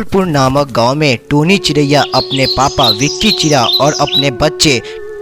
फूलपुर नामक गांव में टोनी चिरैया अपने पापा विक्की चिरा और अपने बच्चे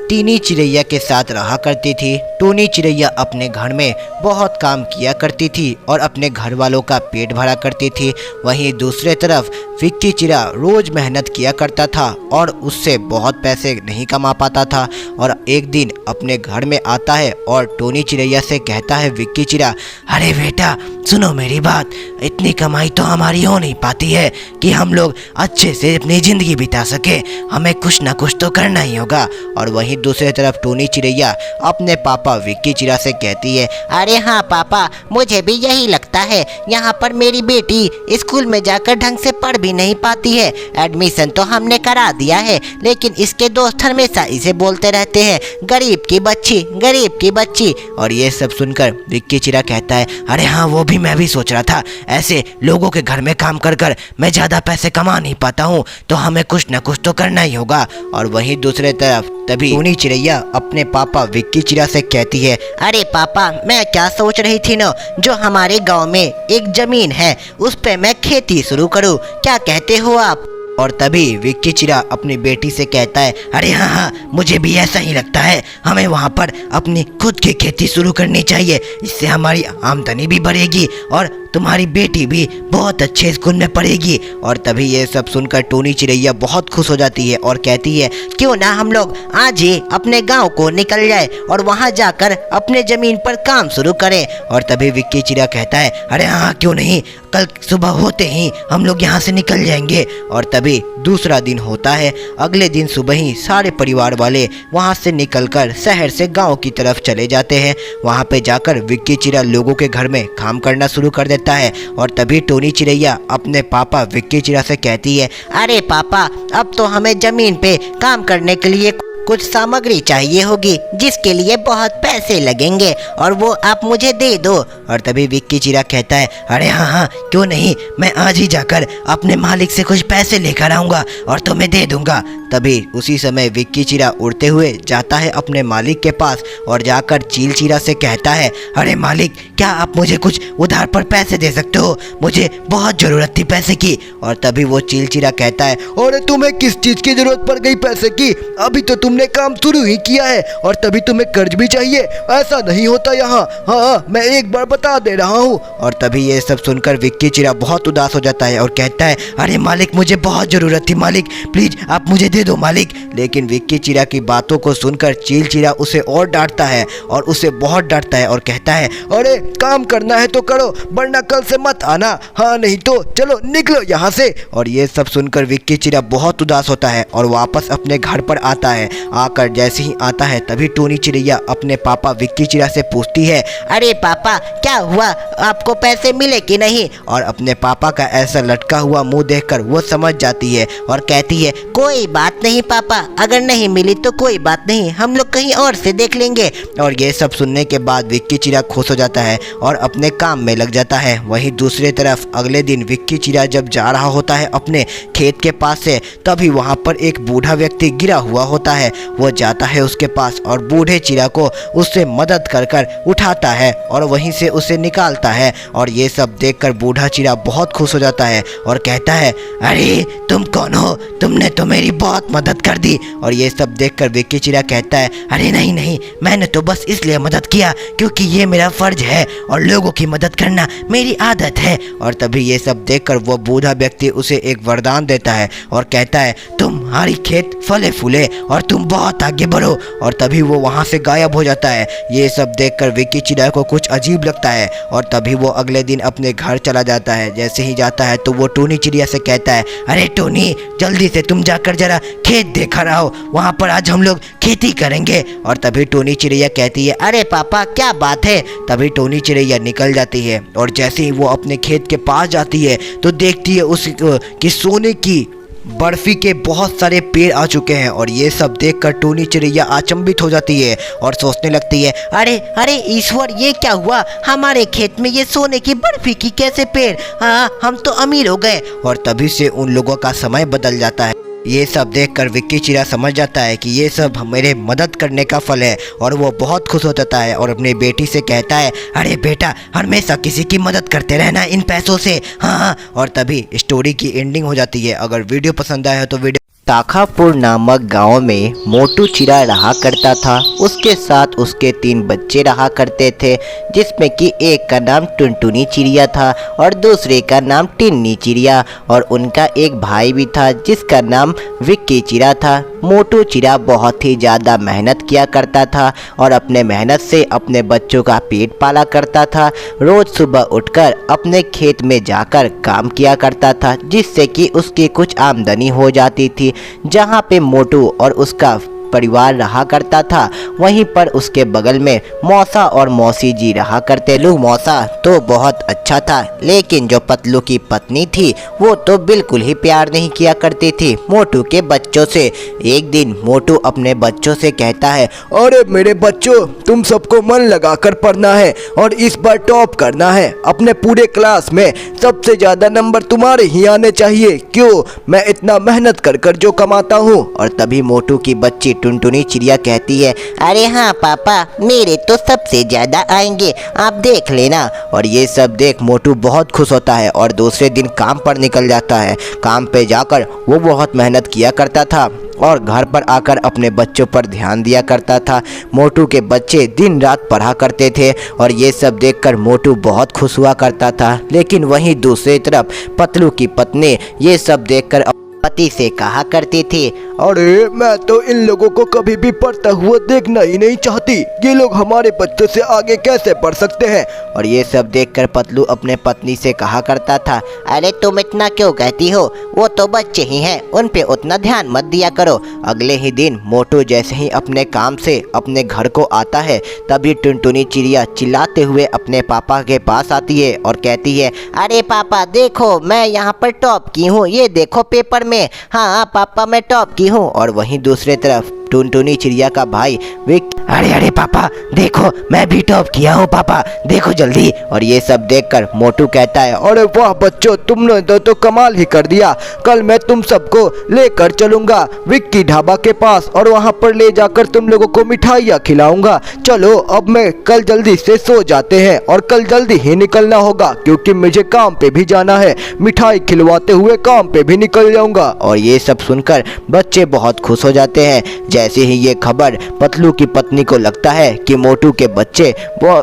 टीनी चिरैया के साथ रहा करती थी। टोनी चिरैया अपने घर में बहुत काम किया करती थी और अपने घर वालों का पेट भरा करती थी। वहीं दूसरे तरफ विक्की चिरा रोज मेहनत किया करता था और उससे बहुत पैसे नहीं कमा पाता था। और एक दिन अपने घर में आता है और टोनी चिरैया से कहता है विक्की चिरा, अरे बेटा सुनो मेरी बात, इतनी कमाई तो हमारी हो नहीं पाती है कि हम लोग अच्छे से अपनी ज़िंदगी बिता सके, हमें कुछ ना कुछ तो करना ही होगा। और वहीं दूसरी तरफ टोनी चिरैया अपने पापा विक्की चिरा से कहती है, अरे हाँ पापा, मुझे भी यही लगता है। यहाँ पर मेरी बेटी स्कूल में जाकर ढंग से पढ़ भी नहीं पाती है। एडमिशन तो हमने करा दिया है, लेकिन इसके दोस्त हमेशा इसे बोलते रहते हैं, गरीब की बच्ची, गरीब की बच्ची। और ये सब सुनकर विक्की चिरा कहता है, अरे हाँ वो भी मैं भी सोच रहा था, ऐसे लोगों के घर में काम कर कर मैं ज़्यादा पैसे कमा नहीं पाता हूँ, तो हमें कुछ ना कुछ तो करना ही होगा। और वहीं दूसरे तरफ तभी टोनी चिरैया अपने पापा विक्की चिरा से कहती है, अरे पापा, मैं क्या सोच रही थी ना, जो हमारे गांव में एक जमीन है उस पे मैं खेती शुरू करूं, क्या कहते हो आप? और तभी विक्की चिरा अपनी बेटी से कहता है, अरे हाँ हाँ मुझे भी ऐसा ही लगता है, हमें वहाँ पर अपनी खुद की खेती शुरू करनी चाहिए, इससे हमारी आमदनी भी बढ़ेगी और तुम्हारी बेटी भी बहुत अच्छे स्कूल में पढ़ेगी। और तभी ये सब सुनकर टोनी चिरैया बहुत खुश हो जाती है और कहती है, क्यों ना हम लोग आज ही अपने गांव को निकल जाए और वहां जाकर अपने जमीन पर काम शुरू करें। और तभी विक्की चिरा कहता है, अरे हाँ क्यों नहीं, कल सुबह होते ही हम लोग यहाँ से निकल जाएंगे। और तभी दूसरा दिन होता है। अगले दिन सुबह ही सारे परिवार वाले वहाँ से निकलकर शहर से गाँव की तरफ चले जाते हैं। वहाँ पे जाकर विक्की चिरा लोगों के घर में काम करना शुरू कर देता है। और तभी टोनी चिरैया अपने पापा विक्की चिरा से कहती है, अरे पापा, अब तो हमें जमीन पे काम करने के लिए कुछ सामग्री चाहिए होगी, जिसके लिए बहुत पैसे लगेंगे और वो आप मुझे दे दो। और तभी विक्की चिरा कहता है, अरे हाँ हाँ क्यों नहीं, मैं आज ही जाकर अपने मालिक से कुछ पैसे लेकर आऊँगा और तुम्हें दे दूँगा। तभी उसी समय विक्की चिरा उड़ते हुए जाता है अपने मालिक के पास और जाकर चील चिरा से कहता है, अरे मालिक, क्या आप मुझे कुछ उधार पर पैसे दे सकते हो, मुझे बहुत ज़रूरत थी पैसे की। और तभी वो चील चिरा कहता है, अरे तुम्हें किस चीज़ की ज़रूरत पड़ गई पैसे की, अभी तो तुमने काम शुरू ही किया है और तभी तुम्हें कर्ज भी चाहिए, ऐसा नहीं होता यहाँ। हाँ मैं एक बार बता दे रहा हूँ। और तभी ये सब सुनकर विक्की चिरा बहुत उदास हो जाता है और कहता है, अरे मालिक, मुझे बहुत ज़रूरत थी मालिक, प्लीज़ आप मुझे दे दो मालिक। लेकिन विक्की चिरा की बातों को सुनकर चील चिरा उसे और डांटता है और उसे बहुत डांटता है और कहता है, अरे काम करना है तो करो, वरना कल से मत आना, हाँ नहीं तो चलो निकलो यहाँ से। और ये सब सुनकर विक्की चिरा बहुत उदास होता है और वापस अपने घर पर आता है। आकर जैसे ही आता है तभी टोनी चिरैया अपने पापा विक्की चिरा से पूछती है, अरे पापा क्या हुआ, आपको पैसे मिले कि नहीं? और अपने पापा का ऐसा लटका हुआ मुंह देखकर वो समझ जाती है और कहती है, कोई बात नहीं पापा, अगर नहीं मिली तो कोई बात नहीं, हम लोग कहीं और से देख लेंगे। और ये सब सुनने के बाद विक्की चिरा खुश हो जाता है और अपने काम में लग जाता है। वहीं दूसरी तरफ अगले दिन विक्की चिरा जब जा रहा होता है अपने खेत के पास से, तभी वहाँ पर एक बूढ़ा व्यक्ति गिरा हुआ होता है। वो जाता है उसके पास और बूढ़े चिरा को उससे मदद कर कर उठाता है और वहीं से उसे निकालता है। और ये सब देखकर बूढ़ा चिरा बहुत खुश हो जाता है और कहता है, अरे तुम कौन हो, तुमने तो मेरी बहुत मदद कर दी। और ये सब देखकर विक्की चिरा कहता है, अरे नहीं नहीं, मैंने तो बस इसलिए मदद किया क्योंकि ये मेरा फर्ज है और लोगों की मदद करना मेरी आदत है। और तभी ये सब देखकर वो बूढ़ा व्यक्ति उसे एक वरदान देता है और कहता है, तुम्हारी खेत फले फूले और तुम बहुत आगे बढ़ो। और तभी वो वहाँ से गायब हो जाता है। ये सब देखकर विक्की चिरा को कुछ अजीब लगता है और तभी वो अगले दिन अपने घर चला जाता है। जैसे ही जाता है तो वो टोनी चिड़िया से कहता है, अरे टोनी, जल्दी से तुम जाकर जरा खेत देखा रहो, वहाँ पर आज हम लोग खेती करेंगे। और तभी टोनी चिड़ैया कहती है, अरे पापा क्या बात है? तभी टोनी चिड़ैया निकल जाती है और जैसे ही वो अपने खेत के पास जाती है तो देखती है उस कि सोने की बर्फी के बहुत सारे पेड़ आ चुके हैं। और ये सब देखकर टोनी चिड़ैया अचंभित हो जाती है और सोचने लगती है, अरे अरे ईश्वर, ये क्या हुआ, हमारे खेत में ये सोने की बर्फी की कैसे पेड़, हाँ हम तो अमीर हो गए। और तभी से उन लोगों का समय बदल जाता है। ये सब देखकर विक्की चिड़ा समझ जाता है कि ये सब मेरे मदद करने का फल है और वो बहुत खुश हो जाता है और अपनी बेटी से कहता है, अरे बेटा हमेशा किसी की मदद करते रहना इन पैसों से। हाँ। और तभी स्टोरी की एंडिंग हो जाती है। अगर वीडियो पसंद आया हो तो वीडियो ताखापुर नामक गांव में मोटू चिड़ा रहा करता था। उसके साथ उसके 3 बच्चे रहा करते थे, जिसमें कि एक का नाम टुनटुनी चिड़िया था और दूसरे का नाम टिन्नी चिड़िया, और उनका एक भाई भी था जिसका नाम विक्की चिड़ा था। मोटू चिड़ा बहुत ही ज़्यादा मेहनत किया करता था और अपने मेहनत से अपने बच्चों का पेट पाला करता था। रोज़ सुबह उठकर अपने खेत में जाकर काम किया करता था, जिससे कि उसकी कुछ आमदनी हो जाती थी। जहाँ पे मोटू और उसका परिवार रहा करता था, वहीं पर उसके बगल में मौसा और मौसी जी रहा करते। पतलू मौसा तो बहुत अच्छा था, लेकिन जो पतलू की पत्नी थी वो तो बिल्कुल ही प्यार नहीं किया करती थी मोटू के बच्चों से। एक दिन मोटू अपने बच्चों से कहता है, अरे मेरे बच्चों, तुम सबको मन लगाकर पढ़ना है और इस बार टॉप करना है। अपने पूरे क्लास में सबसे ज़्यादा नंबर तुम्हारे ही आने चाहिए। क्यों? मैं इतना मेहनत कर कर जो कमाता हूँ। और तभी मोटू की बच्ची टुनटुनी चिड़िया कहती है, अरे हाँ पापा, मेरे तो सबसे ज़्यादा आएंगे, आप देख लेना। और ये सब देख मोटू बहुत खुश होता है और दूसरे दिन काम पर निकल जाता है। काम पे जाकर वो बहुत मेहनत किया करता था और घर पर आकर अपने बच्चों पर ध्यान दिया करता था। मोटू के बच्चे दिन रात पढ़ा करते थे और ये सब देखकर मोटू बहुत खुश हुआ करता था। लेकिन वहीं दूसरी तरफ पतलू की पत्नी ये सब देखकर पति से कहा करती थी, अरे मैं तो इन लोगों को कभी भी पढ़ता हुआ देखना ही नहीं चाहती। ये लोग हमारे बच्चों से आगे कैसे पढ़ सकते हैं? और ये सब देखकर पतलू अपने पत्नी से कहा करता था, अरे तुम इतना क्यों कहती हो, वो तो बच्चे ही हैं, उन पे उतना ध्यान मत दिया करो। अगले ही दिन मोटू जैसे ही अपने काम से अपने घर को आता है, तभी टुनटुनी चिड़िया चिल्लाते हुए अपने पापा के पास आती है और कहती है, अरे पापा देखो, मैं यहाँ पर टॉप की हूँ, ये देखो पेपर में। हाँ पापा, मैं टॉप की हूँ। और वहीं दूसरे तरफ टुनटुनी चिड़िया का भाई विक, अरे पापा देखो, मैं भी टॉप किया हूँ पापा, देखो जल्दी। और ये सब देखकर मोटू कहता है, अरे वाह बच्चों, तुमने तो कमाल ही कर दिया। कल मैं तुम सबको लेकर चलूंगा विक्की ढाबा के पास और वहाँ पर ले जाकर तुम लोगों को मिठाइयाँ खिलाऊंगा। चलो अब मैं कल जल्दी से सो जाते हैं और कल जल्दी ही निकलना होगा, क्योंकि मुझे काम पे भी जाना है। मिठाई खिलवाते हुए काम पे भी निकल जाऊंगा। और ये सब सुनकर बच्चे बहुत खुश हो जाते हैं। जैसे ही ये खबर पतलू की पत्नी को लगता है कि मोटू के बच्चे वो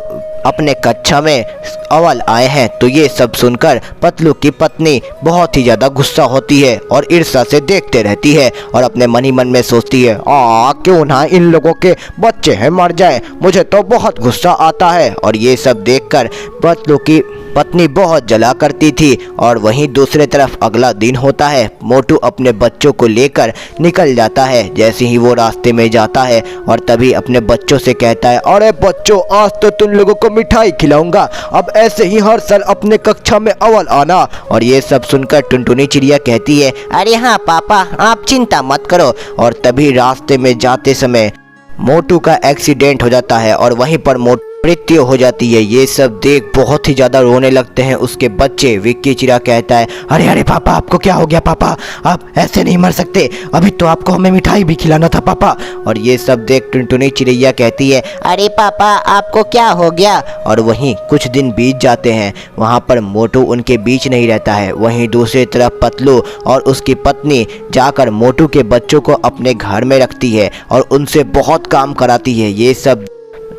अपने कक्षा में अव्वल आए हैं, तो ये सब सुनकर पतलू की पत्नी बहुत ही ज़्यादा गुस्सा होती है और ईर्ष्या से देखते रहती है और अपने मन ही मन में सोचती है, क्यों ना इन लोगों के बच्चे हैं मर जाए, मुझे तो बहुत गुस्सा आता है। और ये सब देखकर पतलू की पत्नी बहुत जला करती थी। और वहीं दूसरे तरफ अगला दिन होता है। मोटू अपने बच्चों को लेकर निकल जाता है। जैसे ही वो रास्ते में जाता है और तभी अपने बच्चों से कहता है, अरे बच्चों, आज तो तुम लोगों को मिठाई खिलाऊंगा, अब ऐसे ही हर साल अपने कक्षा में अव्वल आना। और ये सब सुनकर टुनटुनी चिड़िया कहती है, अरे हाँ पापा, आप चिंता मत करो। और तभी रास्ते में जाते समय मोटू का एक्सीडेंट हो जाता है और वहीं पर मोटू मृत्यु हो जाती है। ये सब देख बहुत ही ज़्यादा रोने लगते हैं उसके बच्चे। विक्की चिड़ा कहता है, अरे पापा, आपको क्या हो गया पापा, आप ऐसे नहीं मर सकते, अभी तो आपको हमें मिठाई भी खिलाना था पापा। और ये सब देख टुनटुनी चिड़िया कहती है, अरे पापा आपको क्या हो गया। और वहीं कुछ दिन बीत जाते हैं। वहाँ पर मोटू उनके बीच नहीं रहता है। वहीं दूसरी तरफ पतलू और उसकी पत्नी जाकर मोटू के बच्चों को अपने घर में रखती है और उनसे बहुत काम कराती है। ये सब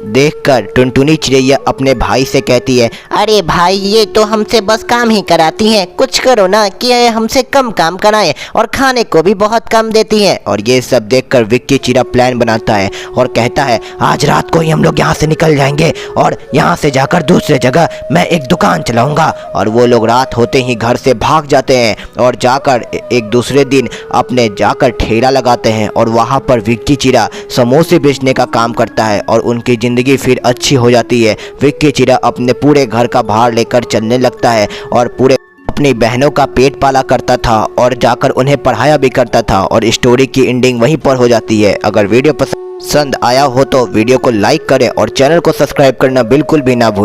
देखकर टुनटुनी चिड़िया अपने भाई से कहती है, अरे भाई, ये तो हमसे बस काम ही कराती हैं, कुछ करो ना कि ये हमसे कम काम कराएं और खाने को भी बहुत कम देती हैं। और ये सब देखकर विक्की चिड़ा प्लान बनाता है और कहता है, आज रात को ही हम लोग यहाँ से निकल जाएंगे और यहाँ से जाकर दूसरे जगह मैं एक दुकान चलाऊंगा। और वो लोग रात होते ही घर से भाग जाते हैं और जाकर एक दूसरे दिन अपने जाकर ठेला लगाते हैं और वहाँ पर विक्की चिड़ा समोसे बेचने का काम करता है और उनकी जिंदगी फिर अच्छी हो जाती है। विक्की चिड़ा अपने पूरे घर का भार लेकर चलने लगता है और पूरे अपनी बहनों का पेट पाला करता था और जाकर उन्हें पढ़ाया भी करता था। और स्टोरी की एंडिंग वहीं पर हो जाती है। अगर वीडियो पसंद आया हो तो वीडियो को लाइक करें और चैनल को सब्सक्राइब करना बिल्कुल भी ना भूलें।